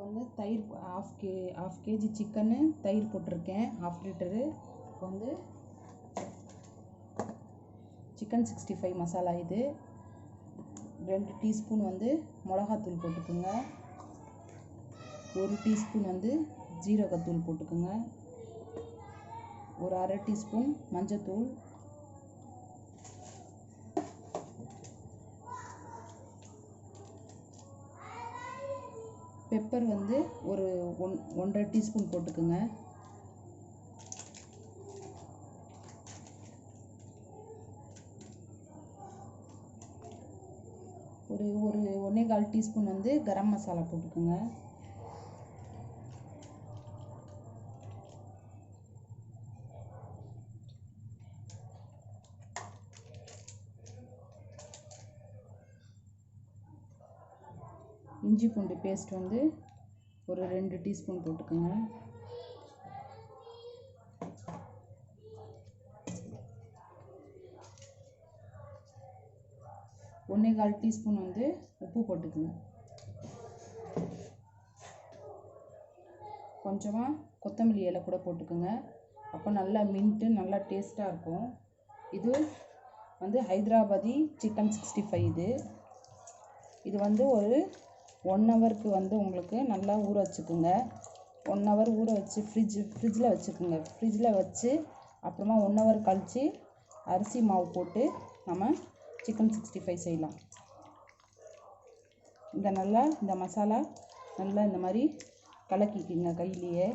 வந்து தயிர் half KG chicken தயிர் போட்டிருக்கேன் 1/2 லிட்டரு. இப்போ வந்து சிக்கன் 65 மசாலா இது 2 டீஸ்பூன் வந்து மிளகாத்தூள் போட்டுக்குங்க. 1 டீஸ்பூன் வந்து ஜீரகத்தூள் போட்டுக்குங்க. ஒரு 1/2 டீஸ்பூன் மஞ்சத்தூள், பெப்பர் வந்து ஒரு 1.5 டீஸ்பூன் போட்டுக்குங்க. ஒரு 1.25 டீஸ்பூன் வந்து கரம் மசாலா போட்டுக்குங்க. இஞ்சி பூண்டு பேஸ்ட் வந்து ஒரு 2 டீஸ்பூன் போட்டுக்கோங்க. ஒன்றே கால் டீஸ்பூன் வந்து உப்பு போட்டுக்கோங்க. கொஞ்சமாக கொத்தமல்லி இலை கூட போட்டுக்கோங்க. அப்போ நல்லா மின்ட்டு நல்லா டேஸ்ட்டாக இருக்கும். இது வந்து ஹைதராபாதி சிக்கன் 65 இது வந்து ஒரு 1 ஹவருக்கு வந்து உங்களுக்கு நல்லா ஊற வச்சுக்கோங்க. 1 ஹவர் ஊற வச்சு ஃப்ரிட்ஜில் வச்சுக்கோங்க. ஃப்ரிட்ஜில் வச்சு அப்புறமா 1 ஹவர் கழித்து அரிசி மாவு போட்டு நம்ம சிக்கன் 65 செய்யலாம். இந்த மசாலா நல்லா இந்த மாதிரி கலக்கிக்கிங்க கையிலேயே.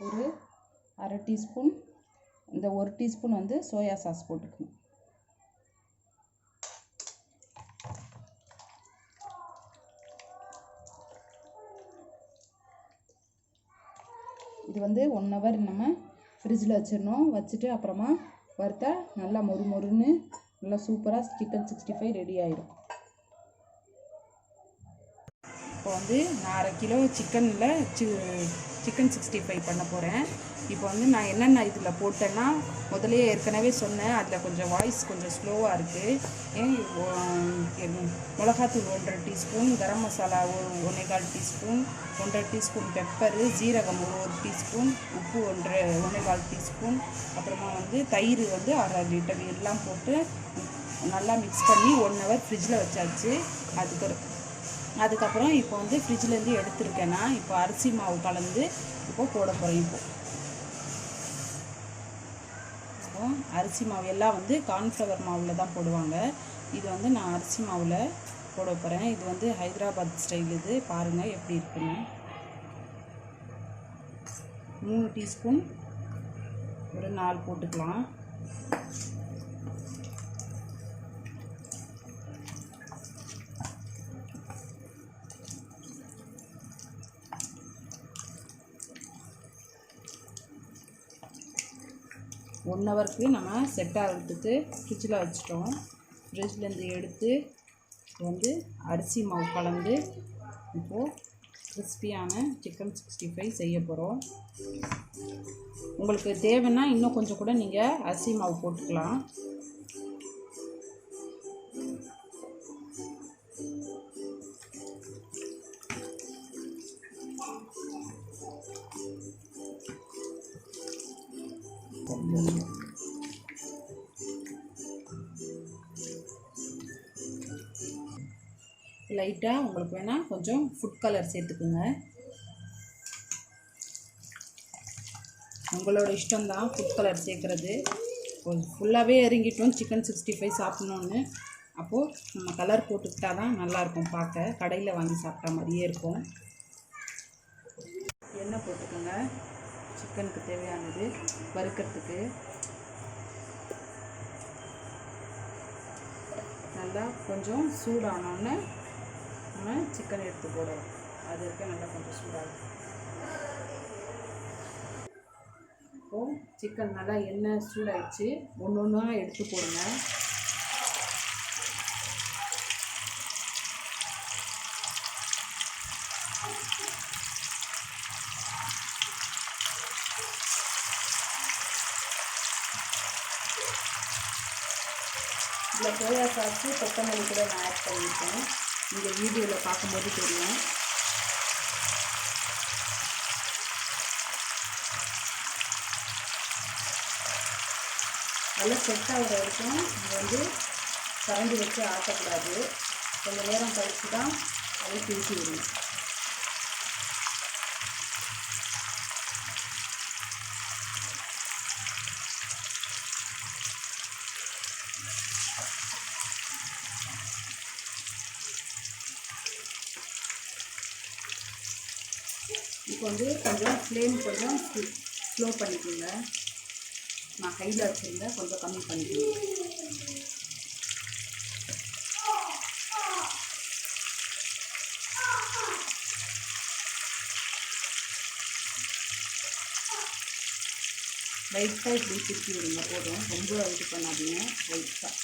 ஒரு 1/2 டீஸ்பூன் இந்த 1 டீஸ்பூன் வந்து சோயா சாஸ் போட்டுக்கணும். இது வந்து 1 ஹவர் நம்ம ஃப்ரிட்ஜில் வச்சிடணும். வச்சுட்டு அப்புறமா வறுத்தா நல்லா மொறுன்னு நல்லா சூப்பராக சிக்கன் 65 ரெடி ஆயிடும். இப்போ வந்து நான் 1/2 கிலோ சிக்கனில் சிக்கன் 65 பண்ண போகிறேன். இப்போ வந்து நான் என்னென்ன இதில் போட்டேன்னா முதலே ஏற்கனவே சொன்னேன். அதில் கொஞ்சம் வாய்ஸ் கொஞ்சம் ஸ்லோவாக இருக்குது. மிளகாத்தூள் 1.5 teaspoon, garam masala 1.25 teaspoon, 1.5 teaspoon pepper, ஜீரகம் 1 டீஸ்பூன், உப்பு 1.25 டீஸ்பூன், அப்புறமா வந்து தயிர் வந்து 1/2 லிட்டர் எல்லாம் போட்டு நல்லா மிக்ஸ் பண்ணி 1 ஹவர் ஃப்ரிட்ஜில் வச்சாச்சு. அதுக்கப்புறம் இப்போ வந்து ஃப்ரிட்ஜிலேருந்து எடுத்துருக்கேன்னா இப்போ அரிசி மாவு கலந்து இப்போ போட போகிறேன். இப்போ அரிசி மாவு எல்லாம் வந்து கார்ன்ஃப்ளவர் மாவில் தான் போடுவாங்க. இது வந்து நான் அரிசி மாவில் போட போகிறேன். இது வந்து ஹைதராபாத் ஸ்டைல். இது பாருங்கள் எப்படி இருக்குன்னு. 3 டீஸ்பூன் ஒரு 4 போட்டுக்கலாம். ஒன் ஹவருக்கு நம்ம செட் ஆகிறதுக்கு ஃப்ரிட்ஜில் வச்சிட்டோம். ஃப்ரிட்ஜ்லேருந்து எடுத்து வந்து அரிசி மாவு கலந்து இப்போது கிறிஸ்பியான சிக்கன் 65 செய்ய போகிறோம். உங்களுக்கு தேவைன்னா இன்னும் கொஞ்சம் கூட நீங்கள் அரிசி மாவு போட்டுக்கலாம். லைட்டாக உங்களுக்கு வேணால் கொஞ்சம் ஃபுட் கலர் சேர்த்துக்குங்க. உங்களோட இஷ்டம்தான் ஃபுட் கலர் சேர்க்குறது. ஃபுல்லாகவே இறங்கிட்டோம் சிக்கன் 65 சாப்பிட்ணுன்னு. அப்போது நம்ம கலர் போட்டுக்கிட்டா தான் நல்லாயிருக்கும். பார்க்க கடையில் வாங்கி சாப்பிட்டா மாதிரியே இருக்கும். எண்ணெய் போட்டுக்கோங்க. சிக்கனுக்கு தேவையானது வறுக்கிறதுக்கு நல்லா கொஞ்சம் சூடானோடனே நம்ம சிக்கன் எடுத்து போடலாம். அது வரைக்கும் நல்லா கொஞ்சம் சூடாகும். இப்போது சிக்கன் நல்லா எண்ணெய் சூடாயிடுச்சு. ஒன்று ஒன்றா எடுத்து போடுங்க. இதில் சோயா சாஸு கொத்தமல்லி கூட நான் ஆட் பண்ணியிருக்கேன். இந்த வீடியோவில் பார்க்கும்போது தெரியும். நல்லா செட் ஆகிற வரைக்கும் இது கரண்டி வச்சு ஆட்டக்கூடாது. கொஞ்சம் நேரம் கழித்து தான் அதை திருப்பி விடணும். இப்போ கொஞ்சம் ஃப்ளேம் கொஞ்சம் ஸ்லோ பண்ணிக்கோங்க. நான் ஹையில் வச்சுருந்தேன், கொஞ்சம் கம்மி பண்ணிக்கோங்க. லைட்டாக இப்படி திருப்பி விடுங்க போதும். ரொம்ப இது பண்ணாதீங்க, லைட்டாக.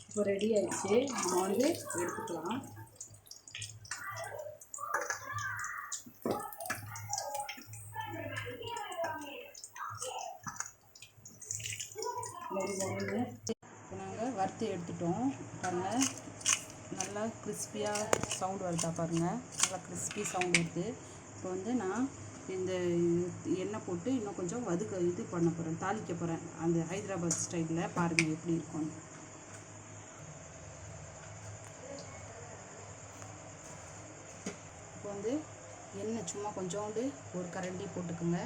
இப்போ ரெடி ஆயிடுச்சு. நம்ம எடுத்துக்கலாம். இப்போ நாங்கள் வறுத்து எடுத்துட்டோம். பாருங்கள், நல்லா கிறிஸ்பியாக சவுண்ட் வருதா பாருங்கள். நல்லா கிறிஸ்பி சவுண்ட் வருது. இப்போ நான் இந்த எண்ணெய் போட்டு இன்னும் கொஞ்சம் இது பண்ண போகிறேன், தாளிக்க போகிறேன். அந்த ஹைதராபாத் ஸ்டைலில் பாருங்கள் எப்படி இருக்கும். இப்போ எண்ணெய் சும்மா கொஞ்சோண்டு ஒரு கரண்டி போட்டுக்குங்க.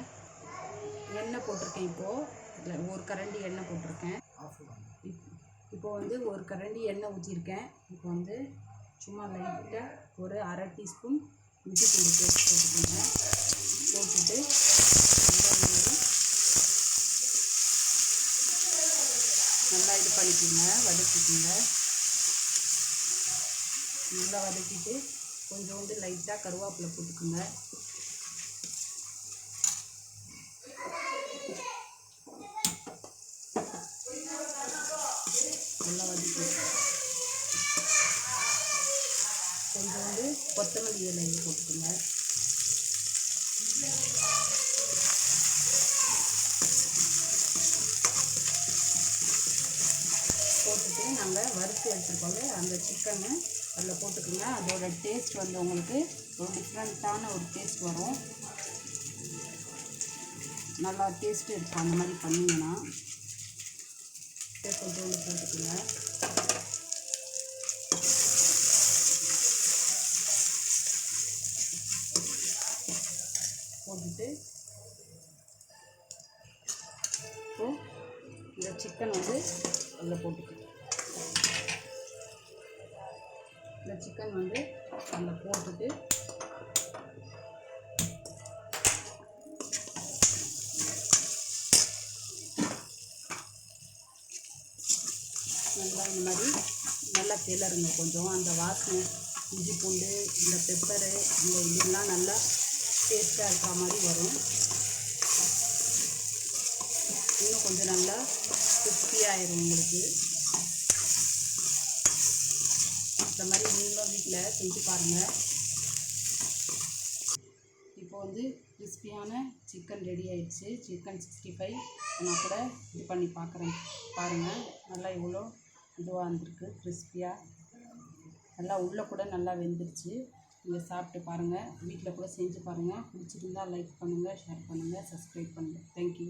எண்ணெய் போட்டிருக்கேன். இப்போது இதில் ஒரு கரண்டி எண்ணெய் போட்டிருக்கேன். இப்போ ஒரு கரண்டி எண்ணெய் ஊற்றிருக்கேன். இப்போ சும்மா லைட்டாக ஒரு அரை டீஸ்பூன் இஞ்சி பூண்டு பேஸ்ட் போட்டுக்கோங்க. போட்டுட்டு நல்லா இது பண்ணிக்கோங்க, வதக்கிக்கோங்க. நல்லா வதக்கிட்டு கொஞ்சோண்டு லைட்டாக கருவேப்பிலை போட்டுக்கோங்க. நல்லா வதக்கி கொஞ்சோண்டு கொத்தமல்லி இலை போட்டுக்கோங்க. போட்டுட்டு நாங்கள் வறுத்து எடுத்துருக்கோங்க அந்த சிக்கனை அதில் போட்டுக்கோங்க. அதோட டேஸ்ட் உங்களுக்கு ஒரு டிஃப்ரெண்ட்டான ஒரு டேஸ்ட் வரும். நல்லா டேஸ்ட்டு இருக்கும் அந்த மாதிரி பண்ணிங்கன்னா. கொஞ்சோண்டு போட்டுக்கோங்க. போட்டுட்டு இப்போது இந்த சிக்கன் அதில் போட்டுக்கோங்க. இந்த சிக்கன் அதில் போட்டுட்டு நல்லா இந்த மாதிரி நல்லா கிளறுங்க. கொஞ்சம் அந்த வாசனை, இஞ்சி பூண்டு, இந்த பெப்பரு, இந்த இதெல்லாம் நல்லா டேஸ்ட்டாக இருக்கிற மாதிரி வரும். இன்னும் கொஞ்சம் நல்லா கிறிஸ்பியாகிடும் உங்களுக்கு. இந்த மாதிரி நீங்களும் வீட்டில் செஞ்சு பாருங்கள். இப்போ கிறிஸ்பியான சிக்கன் ரெடி ஆயிடுச்சு. சிக்கன் 65 நான் கூட இது பண்ணி பார்க்குறேன். பாருங்கள், நல்லா இவ்வளோ இதுவாக இருந்திருக்கு கிறிஸ்பியாக. நல்லா உள்ளே கூட நல்லா வெந்துருச்சு. நீங்கள் சாப்பிட்டு பாருங்கள், வீட்டில் கூட செஞ்சு பாருங்கள். பிடிச்சிருந்தா லைக் பண்ணுங்கள், ஷேர் பண்ணுங்கள், சப்ஸ்கிரைப் பண்ணுங்கள். தேங்க்யூ.